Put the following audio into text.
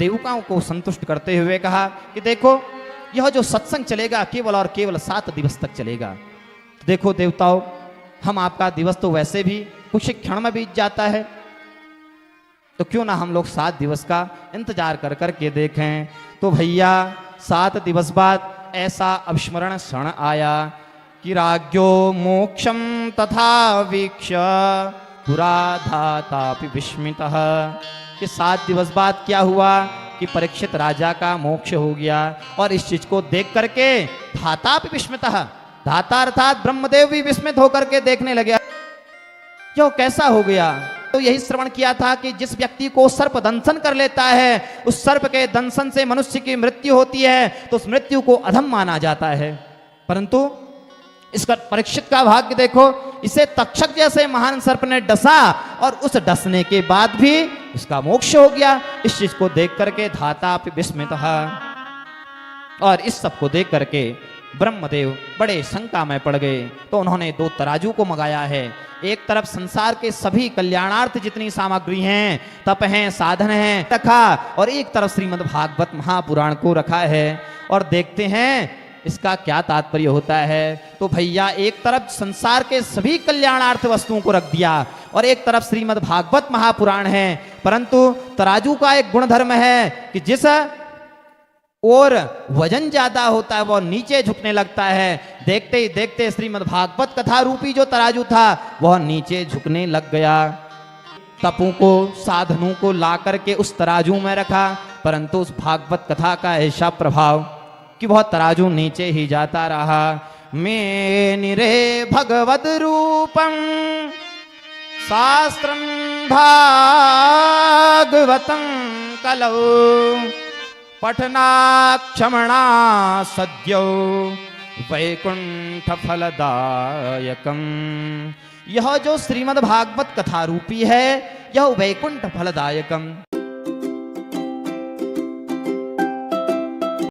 देवताओं को संतुष्ट करते हुए कहा कि देखो यह जो सत्संग चलेगा केवल और केवल 7 दिवस तक चलेगा। तो देखो देवताओं, हम आपका दिवस तो वैसे भी कुछ ही क्षण में बीत जाता है, तो क्यों ना हम लोग 7 दिवस का इंतजार कर करके देखें। तो भैया 7 दिवस बाद ऐसा अविस्मरण क्षण आया कि राज्ञो मोक्षम तथा वीक्ष्य पुरा धातापि विस्मितः। कि 7 दिवस बाद क्या हुआ कि परीक्षित राजा का मोक्ष हो गया, और इस चीज को देख करके धातापि विस्मितः, धाता अर्थात ब्रह्मदेव भी विस्मित होकर के देखने लगे, जो कैसा हो गया। तो यही श्रवण किया था कि जिस व्यक्ति को सर्प दंशन कर लेता है, उस सर्प के दंशन से मनुष्य की मृत्यु होती है, तो उस मृत्यु को अधम माना जाता है। परंतु इसका परीक्षित का भाग्य देखो, इसे तक्षक जैसे महान सर्प ने डसा, और उस डसने के बाद भी इसका मोक्ष हो गया। इस चीज को देख करके धातापि विस्मितः, और इस सब को देख करके ब्रह्मदेव बड़े शंका में पड़ गए। तो उन्होंने 2 तराजू को मंगाया है। एक तरफ संसार के सभी कल्याणार्थ जितनी सामग्री हैं, तप हैं, साधन हैं, रखा, और एक तरफ श्रीमद् भागवत महापुराण को रखा है। और देखते हैं इसका क्या तात्पर्य होता है। तो भैया एक तरफ संसार के सभी कल्याणार्थ वस्तुओं को रख दिया, और एक तरफ श्रीमद् भागवत महापुराण है। परंतु तराजू का एक गुणधर्म है कि जिस और वजन ज्यादा होता है वह नीचे झुकने लगता है। देखते ही देखते श्रीमद् भागवत कथा रूपी जो तराजू था वह नीचे झुकने लग गया। तपों को, साधनों को ला करके उस तराजू में रखा, परंतु उस भागवत कथा का ऐसा प्रभाव कि वह तराजू नीचे ही जाता रहा। मे निरे भगवद रूपम शास्त्रम भागवतं कलौ पठना क्षमणा सद्यो वैकुंठ फलदायकम। यह जो श्रीमद् भागवत कथा रूपी है, यह वैकुंठ फलदायकम